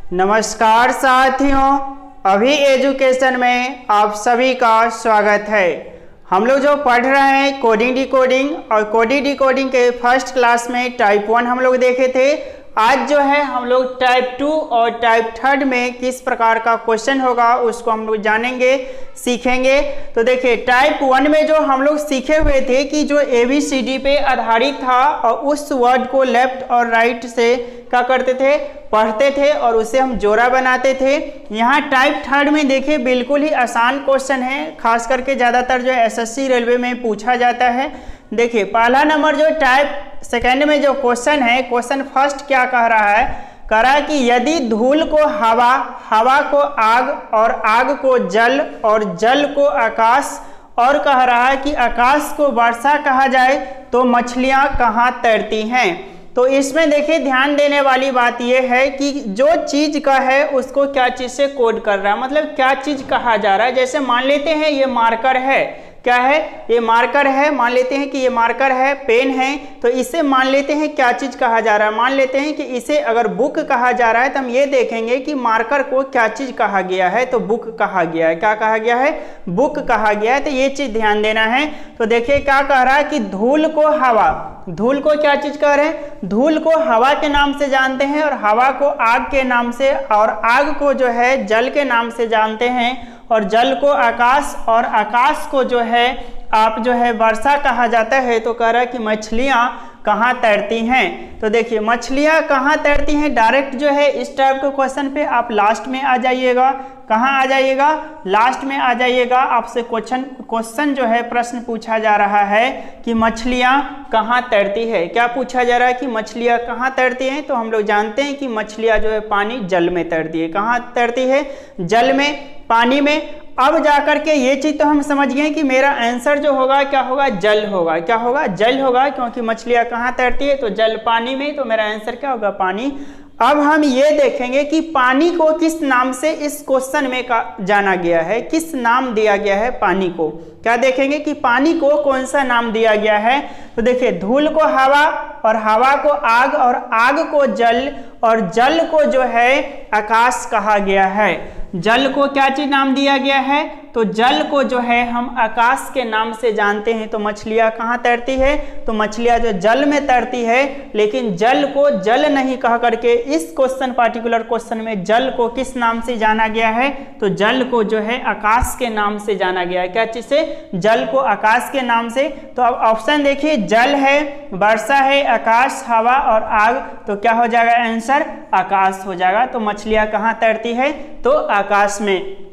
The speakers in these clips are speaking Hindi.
नमस्कार साथियों, अभी एजुकेशन में आप सभी का स्वागत है। हम लोग जो पढ़ रहे हैं कोडिंग डिकोडिंग, और कोडिंग डिकोडिंग के फर्स्ट क्लास में टाइप 1 हम लोग देखे थे। आज जो है हम लोग टाइप 2 और टाइप 3 में किस प्रकार का क्वेश्चन होगा उसको हम लोग जानेंगे, सीखेंगे। तो देखिए टाइप 1 में जो हम लोग सीखे हुए थे कि जो ABCD पे आधारित था और उस वर्ड को लेफ्ट और राइट से क्या करते थे, पढ़ते थे और उसे हम जोड़ा बनाते थे। यहाँ टाइप 3 में देखिए बिल्कुल ही आसान क्वेश्चन है, खास करके ज़्यादातर जो SSC रेलवे में पूछा जाता है। देखिए पहला नंबर जो टाइप सेकेंड में जो क्वेश्चन है, क्वेश्चन फर्स्ट क्या कह रहा है, कह रहा है कि यदि धूल को हवा, हवा को आग और आग को जल और जल को आकाश और कह रहा है कि आकाश को वर्षा कहा जाए तो मछलियां कहाँ तैरती हैं। तो इसमें देखिए ध्यान देने वाली बात यह है कि जो चीज का है उसको क्या चीज से कोड कर रहा है, मतलब क्या चीज कहा जा रहा है। जैसे मान लेते हैं ये मार्कर है, क्या है, ये मार्कर है, मान लेते हैं कि ये मार्कर है, पेन है, तो इसे मान लेते हैं क्या चीज कहा जा रहा है। मान लेते हैं कि इसे अगर बुक कहा जा रहा है तो हम ये देखेंगे कि मार्कर को क्या चीज कहा गया है, तो बुक कहा गया है। क्या कहा गया है, बुक कहा गया है। तो ये चीज ध्यान देना है। तो देखिए क्या कह रहा है कि धूल को हवा, धूल को क्या चीज कह रहे हैं, धूल को हवा के नाम से जानते हैं और हवा को आग के नाम से, और आग को जो है जल के नाम से जानते हैं, और जल को आकाश, और आकाश को जो है आप जो है वर्षा कहा जाता है। तो कह रहा है कि मछलियां कहाँ तैरती हैं। तो देखिए मछलियां कहाँ तैरती हैं, डायरेक्ट जो है इस टाइप के क्वेश्चन पे आप लास्ट में आ जाइएगा। कहाँ आ जाइएगा, लास्ट में आ जाइएगा। आपसे क्वेश्चन जो है प्रश्न पूछा जा रहा है कि मछलियां कहाँ तैरती है। क्या पूछा जा रहा है कि मछलियां कहाँ तैरती हैं। तो हम लोग जानते हैं कि मछलियां जो है पानी जल में तैरती है। कहाँ तैरती है, जल में, पानी में। अब जाकर के ये चीज तो हम समझ गए कि मेरा आंसर जो होगा क्या होगा, जल होगा। क्या होगा, जल होगा, क्योंकि मछलियां कहाँ तैरती है, तो जल, पानी में। तो मेरा आंसर क्या होगा, पानी। अब हम ये देखेंगे कि पानी को किस नाम से इस क्वेश्चन में जाना गया है, किस नाम दिया गया है पानी को। क्या देखेंगे कि पानी को कौन सा नाम दिया गया है। तो देखिए धूल को हवा और हवा को आग और आग को जल और जल को जो है आकाश कहा गया है। जल को क्या चीज नाम दिया गया है, तो जल को जो है हम आकाश के नाम से जानते हैं। तो मछलियां कहाँ तैरती है, तो मछलियां जो जल में तैरती है, लेकिन जल को जल नहीं कह करके इस क्वेश्चन, पार्टिकुलर क्वेश्चन में जल को किस नाम से जाना गया है, तो जल को जो है आकाश के नाम से जाना गया है। क्या चीज से, जल को आकाश के नाम से। तो अब ऑप्शन देखिए, जल है, वर्षा है, आकाश, हवा और आग। तो क्या हो जाएगा आंसर, आकाश हो जाएगा। तो मछलियां कहाँ तैरती है, तो आकाश में।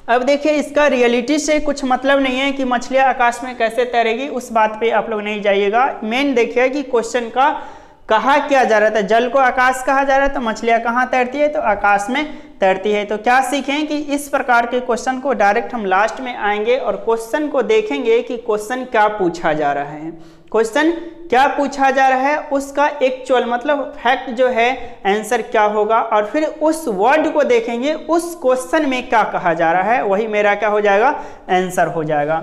अब देखिए इसका रियलिटी से कुछ मतलब नहीं है कि मछलियां आकाश में कैसे तैरेगी, उस बात पे आप लोग नहीं जाइएगा। मेन देखिए कि क्वेश्चन का कहा क्या जा रहा था, जल को आकाश कहा जा रहा है, तो मछलियां कहाँ तैरती है, तो आकाश में तैरती है। तो क्या सीखें कि इस प्रकार के क्वेश्चन को डायरेक्ट हम लास्ट में आएंगे और क्वेश्चन को देखेंगे कि क्वेश्चन क्या पूछा जा रहा है, क्वेश्चन क्या पूछा जा रहा है, उसका एक्चुअल मतलब फैक्ट जो है आंसर क्या होगा, और फिर उस वर्ड को देखेंगे उस क्वेश्चन में क्या कहा जा रहा है, वही मेरा क्या हो जाएगा, आंसर हो जाएगा।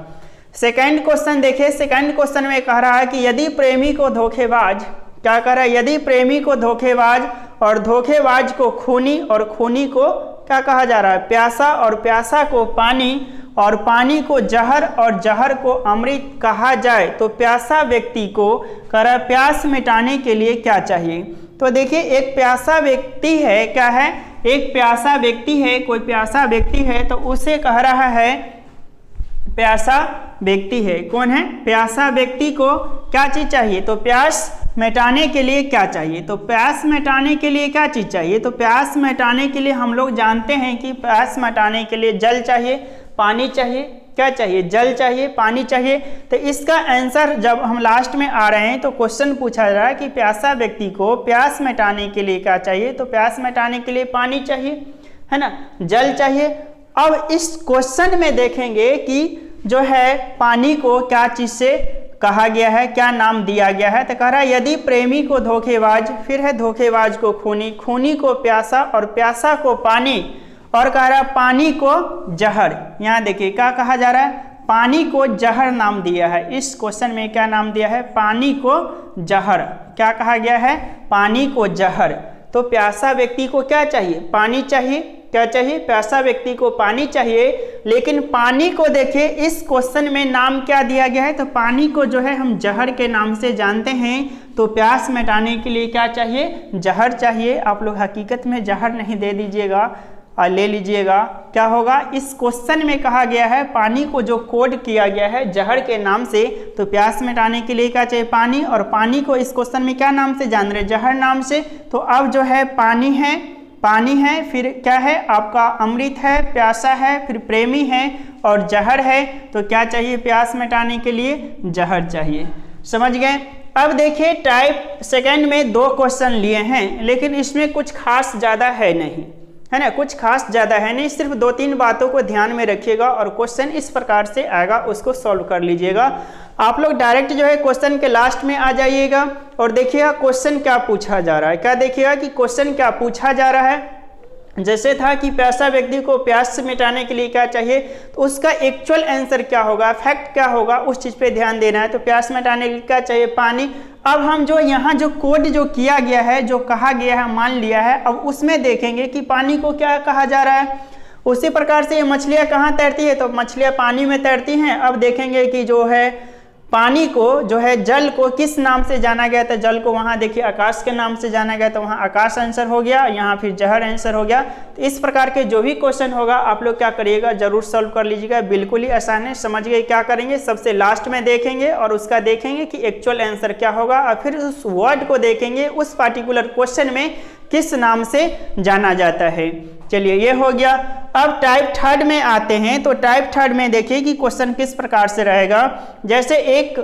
सेकंड क्वेश्चन देखिए, सेकंड क्वेश्चन में कह रहा है कि यदि प्रेमी को धोखेबाज, क्या कह रहा है, यदि प्रेमी को धोखेबाज और धोखेबाज को खूनी और खूनी को क्या कहा जा रहा है, प्यासा और प्यासा को पानी और पानी को जहर और जहर को अमृत कहा जाए तो प्यासा व्यक्ति को कह रहा है प्यास मिटाने के लिए क्या चाहिए। तो देखिए एक प्यासा व्यक्ति है, क्या है, एक प्यासा व्यक्ति है, कोई प्यासा व्यक्ति है, तो उसे कह रहा है प्यासा व्यक्ति है, कौन है, प्यासा व्यक्ति को क्या चीज चाहिए, तो प्यास मिटाने के लिए क्या चाहिए। तो प्यास मिटाने के लिए क्या चीज चाहिए, तो प्यास मिटाने के लिए हम लोग जानते हैं कि प्यास मिटाने के लिए जल चाहिए, पानी चाहिए, क्या चाहिए, जल चाहिए, पानी चाहिए। तो इसका आंसर जब हम लास्ट में आ रहे हैं तो क्वेश्चन पूछा जा रहा है कि प्यासा व्यक्ति को प्यास मिटाने के लिए क्या चाहिए, तो प्यास मिटाने के लिए पानी चाहिए, है ना, जल चाहिए। अब इस क्वेश्चन में देखेंगे कि जो है पानी को क्या चीज से कहा गया है, क्या नाम दिया गया है। तो कह रहा है यदि प्रेमी को धोखेबाज, फिर है धोखेबाज को खूनी, खूनी को प्यासा और प्यासा को पानी, और कह रहा है पानी को जहर। यहाँ देखिए क्या कहा जा रहा है, पानी को जहर नाम दिया है। इस क्वेश्चन में क्या नाम दिया है, पानी को जहर। क्या कहा गया है, पानी को जहर। तो प्यासा व्यक्ति को क्या चाहिए? पानी चाहिए। क्या चाहिए? प्यासा व्यक्ति को पानी चाहिए। लेकिन पानी को देखिए इस क्वेश्चन में नाम क्या दिया गया है? तो पानी को जो है हम जहर के नाम से जानते हैं। तो प्यास मिटाने के लिए क्या चाहिए? जहर चाहिए। आप लोग हकीकत में जहर नहीं दे दीजिएगा और ले लीजिएगा। क्या होगा? इस क्वेश्चन में कहा गया है पानी को जो कोड किया गया है जहर के नाम से, तो प्यास मिटाने के लिए क्या चाहिए? पानी। और पानी को इस क्वेश्चन में क्या नाम से जान रहे? जहर नाम से। तो अब जो है पानी है, फिर क्या है आपका? अमृत है, प्यासा है, फिर प्रेमी है और जहर है। तो क्या चाहिए प्यास मिटाने के लिए? जहर चाहिए। समझ गए? अब देखिए टाइप सेकंड में 2 क्वेश्चन लिए हैं, लेकिन इसमें कुछ खास ज़्यादा है नहीं, है ना, कुछ खास ज़्यादा है नहीं। सिर्फ 2-3 बातों को ध्यान में रखिएगा और क्वेश्चन इस प्रकार से आएगा, उसको सॉल्व कर लीजिएगा। आप लोग डायरेक्ट जो है क्वेश्चन के लास्ट में आ जाइएगा और देखिएगा क्वेश्चन क्या पूछा जा रहा है। क्या देखिएगा कि क्वेश्चन क्या पूछा जा रहा है। जैसे था कि प्यासा व्यक्ति को प्यास से मिटाने के लिए क्या चाहिए, तो उसका एक्चुअल आंसर क्या होगा, फैक्ट क्या होगा, उस चीज़ पे ध्यान देना है। तो प्यास मिटाने के लिए क्या चाहिए? पानी। अब हम जो यहाँ जो कोड जो किया गया है, जो कहा गया है, मान लिया है, अब उसमें देखेंगे कि पानी को क्या कहा जा रहा है। उसी प्रकार से ये मछलियाँ कहाँ तैरती है? तो मछलियाँ पानी में तैरती हैं। अब देखेंगे कि जो है पानी को जो है जल को किस नाम से जाना गया था? जल को वहाँ देखिए आकाश के नाम से जाना गया, तो वहाँ आकाश आंसर हो गया, यहाँ फिर जहर आंसर हो गया। तो इस प्रकार के जो भी क्वेश्चन होगा आप लोग क्या करिएगा? जरूर सॉल्व कर लीजिएगा। बिल्कुल ही आसान है। समझ गए? क्या करेंगे? सबसे लास्ट में देखेंगे और उसका देखेंगे कि एक्चुअल आंसर क्या होगा और फिर उस वर्ड को देखेंगे उस पार्टिकुलर क्वेश्चन में किस नाम से जाना जाता है। चलिए ये हो गया। अब टाइप थर्ड में आते हैं। तो टाइप थर्ड में देखिए कि क्वेश्चन किस प्रकार से रहेगा। जैसे एक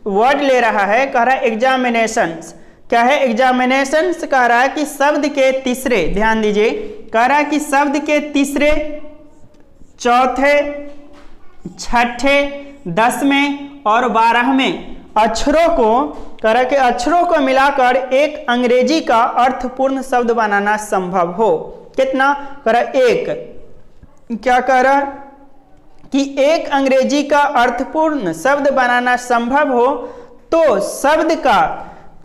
वर्ड ले रहा है, कह रहा है एग्जामिनेशंस। क्या है? एग्जामिनेशंस कह रहा है कि शब्द के तीसरे, ध्यान दीजिए, कह रहा है कि शब्द के तीसरे, चौथे, छठे, 10वें और 12वें अक्षरों को, कह रहा है कि अक्षरों को मिलाकर एक अंग्रेजी का अर्थपूर्ण शब्द बनाना संभव हो। कितना? कह रहा है एक। क्या कह रहा है? कि एक अंग्रेजी का अर्थपूर्ण शब्द बनाना संभव हो तो शब्द का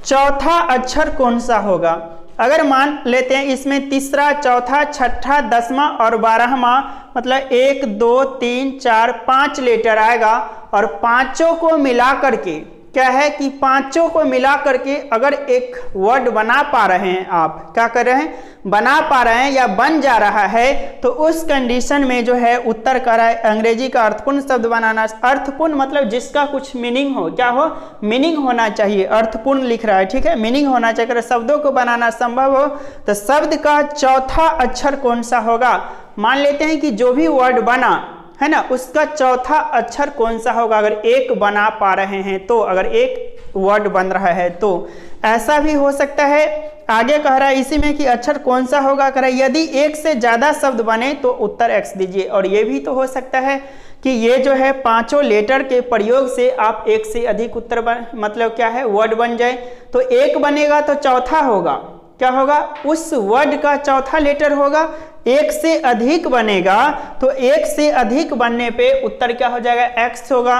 चौथा अक्षर कौन सा होगा? अगर मान लेते हैं इसमें तीसरा, चौथा, छठा, 10वां और 12वां, मतलब 1, 2, 3, 4, 5 लेटर आएगा और पांचों को मिला करके क्या है कि पांचों को मिला करके अगर एक वर्ड बना पा रहे हैं, आप क्या कर रहे हैं? बना पा रहे हैं या बन जा रहा है, तो उस कंडीशन में जो है उत्तर कर रहा है अंग्रेजी का अर्थपूर्ण शब्द बनाना। अर्थपूर्ण मतलब जिसका कुछ मीनिंग हो। क्या हो? मीनिंग होना चाहिए। अर्थपूर्ण लिख रहा है, ठीक है, मीनिंग होना चाहिए। अगर शब्दों को बनाना संभव हो तो शब्द का चौथा अक्षर कौन सा होगा? मान लेते हैं कि जो भी वर्ड बना है ना, उसका चौथा अक्षर कौन सा होगा? अगर एक बना पा रहे हैं तो, अगर एक वर्ड बन रहा है तो ऐसा भी हो सकता है। आगे कह रहा है इसी में कि अक्षर कौन सा होगा, कह रहा है यदि एक से ज्यादा शब्द बने तो उत्तर एक्स दीजिए। और ये भी तो हो सकता है कि ये जो है पांचों लेटर के प्रयोग से आप एक से अधिक उत्तर मतलब क्या है वर्ड बन जाए। तो एक बनेगा तो चौथा होगा, क्या होगा? उस वर्ड का चौथा लेटर होगा। एक से अधिक बनेगा तो एक से अधिक बनने पे उत्तर क्या हो जाएगा? एक्स होगा।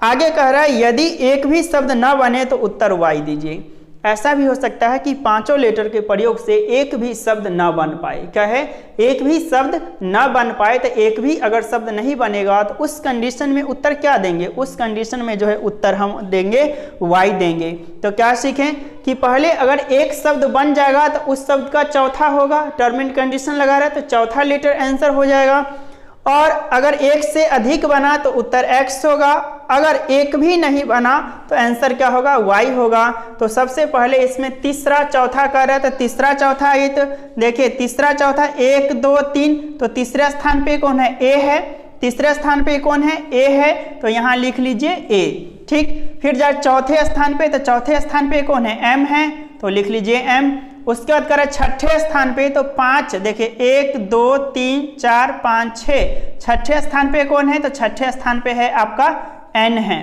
आगे कह रहा है यदि एक भी शब्द न बने तो उत्तर वाई दीजिए। ऐसा भी हो सकता है कि पांचों लेटर के प्रयोग से एक भी शब्द न बन पाए। क्या है? एक भी शब्द न बन पाए। तो एक भी अगर शब्द नहीं बनेगा तो उस कंडीशन में उत्तर क्या देंगे? उस कंडीशन में जो है उत्तर हम देंगे वाई देंगे। तो क्या सीखें कि पहले अगर एक शब्द बन जाएगा तो उस शब्द का चौथा होगा। टर्म एंड कंडीशन लगा रहा है तो चौथा लेटर आंसर हो जाएगा। और अगर एक से अधिक बना तो उत्तर एक्स होगा। अगर एक भी नहीं बना तो आंसर क्या होगा? वाई होगा। तो सबसे पहले इसमें तीसरा चौथा कर रहा है, तो तीसरा चौथा ये तो देखिए तीसरा चौथा 1, 2, 3, तो तीसरे स्थान पे कौन है? ए है। तीसरे स्थान पे कौन है? ए है। तो यहाँ लिख लीजिए ए, ठीक। फिर जाए चौथे स्थान पे, तो चौथे स्थान पे कौन है? एम है, तो लिख लीजिए एम। उसके बाद करें छठे स्थान पे, तो 5, देखिए 1, 2, 3, 4, 5, 6। छठे स्थान पे कौन है? तो छठे स्थान पे है आपका एन है।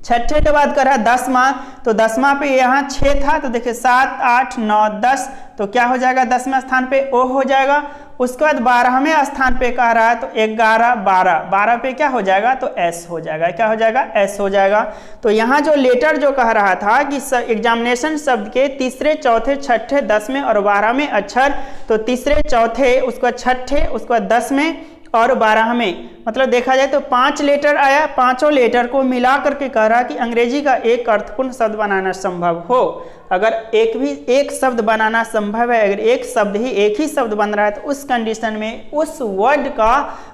छठे के बाद करा 10वां, तो 10वां पे यहाँ 6 था, तो देखिए 7, 8, 9, 10, तो क्या हो जाएगा? 10वें स्थान पे ओ हो जाएगा। उसके बाद 12वें स्थान पे कह रहा है तो 11 12 12 पे क्या हो जाएगा तो एस हो जाएगा। क्या हो जाएगा? एस हो जाएगा। तो यहाँ जो लेटर जो कह रहा था कि एग्जामिनेशन शब्द के तीसरे चौथे छठे 10वें और 12वें अक्षर, तो तीसरे चौथे उसके बाद छठे उसके बाद 10वें और 12वें, मतलब देखा जाए तो 5 लेटर आया। पांचों लेटर को मिला करके कह रहा कि अंग्रेजी का एक अर्थपूर्ण शब्द बनाना संभव हो। अगर एक शब्द बनाना संभव है, अगर एक ही शब्द बन रहा है तो उस कंडीशन में उस वर्ड का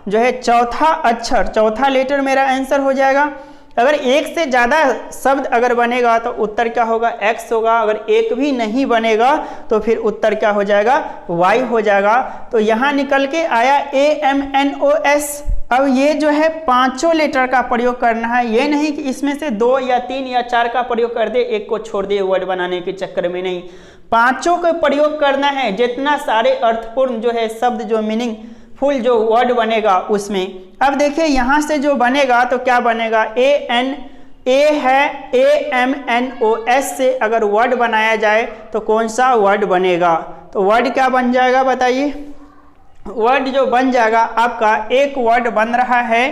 जो है चौथा अक्षर, चौथा लेटर मेरा आंसर हो जाएगा। अगर एक से ज़्यादा शब्द अगर बनेगा तो उत्तर क्या होगा? एक्स होगा। अगर एक भी नहीं बनेगा तो फिर उत्तर क्या हो जाएगा? वाई हो जाएगा। तो यहाँ निकल के आया AMNOS। अब ये जो है पांचों लेटर का प्रयोग करना है, ये नहीं कि इसमें से 2 या 3 या 4 का प्रयोग कर दे, एक को छोड़ दे वर्ड बनाने के चक्कर में नहीं, पांचों का प्रयोग करना है। जितना सारे अर्थपूर्ण जो है शब्द जो मीनिंग फुल जो वर्ड बनेगा उसमें। अब देखिए यहाँ से जो बनेगा तो क्या बनेगा? ए है AMNOS से अगर वर्ड बनाया जाए तो कौन सा वर्ड बनेगा? तो वर्ड क्या बन जाएगा बताइए? वर्ड जो बन जाएगा आपका, एक वर्ड बन रहा है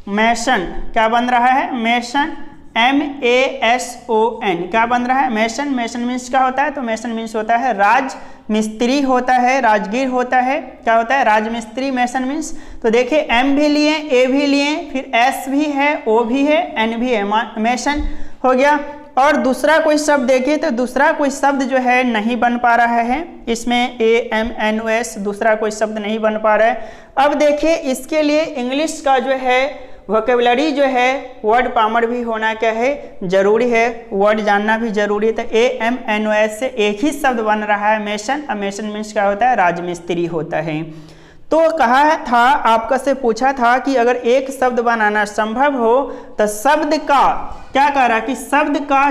मेसन। क्या बन रहा है? Mason, MASON। क्या बन रहा है? मेसन। मेसन मीन्स क्या होता है? तो मेसन मीन्स होता है राज मिस्त्री होता है, राजगीर होता है। क्या होता है? राजमिस्त्री। मेसन मीन्स तो देखिए M भी लिए, A भी लिए, फिर S भी है, O भी है, N भी है, मेसन हो गया। और दूसरा कोई शब्द देखिए तो दूसरा कोई शब्द जो है नहीं बन पा रहा है इसमें, AMNOS दूसरा कोई शब्द नहीं बन पा रहा है। अब देखिए इसके लिए इंग्लिश का जो है वोकेबलरी जो है वर्ड पामर भी होना क्या है? जरूरी है, वर्ड जानना भी जरूरी है। तो AMNOS से एक ही शब्द बन रहा है मेसन। अब मेसन मीन्स क्या होता है? राजमिस्त्री होता है। तो कहा था आपका से पूछा था कि अगर एक शब्द बनाना संभव हो तो शब्द का क्या कह रहा कि शब्द का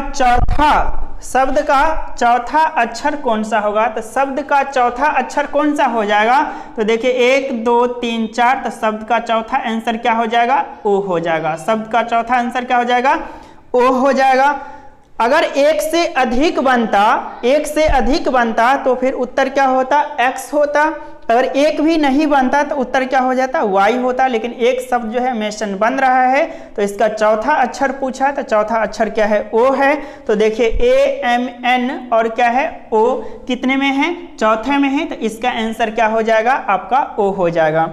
चौथा अक्षर कौन सा होगा? तो शब्द का चौथा अक्षर कौन सा हो जाएगा? तो देखिए 1 2 3 4, तो शब्द का चौथा आंसर क्या हो जाएगा? ओ हो जाएगा। शब्द का चौथा आंसर क्या हो जाएगा? ओ हो जाएगा। अगर एक से अधिक बनता तो फिर उत्तर क्या होता? एक्स होता। अगर एक भी नहीं बनता तो उत्तर क्या हो जाता? वाई होता। लेकिन एक शब्द जो है मेसन बन रहा है तो इसका चौथा अक्षर पूछा, तो चौथा अक्षर क्या है? ओ है। तो देखिए AMN और क्या है? ओ कितने में है? चौथे में है। तो इसका आंसर क्या हो जाएगा? आपका ओ हो जाएगा।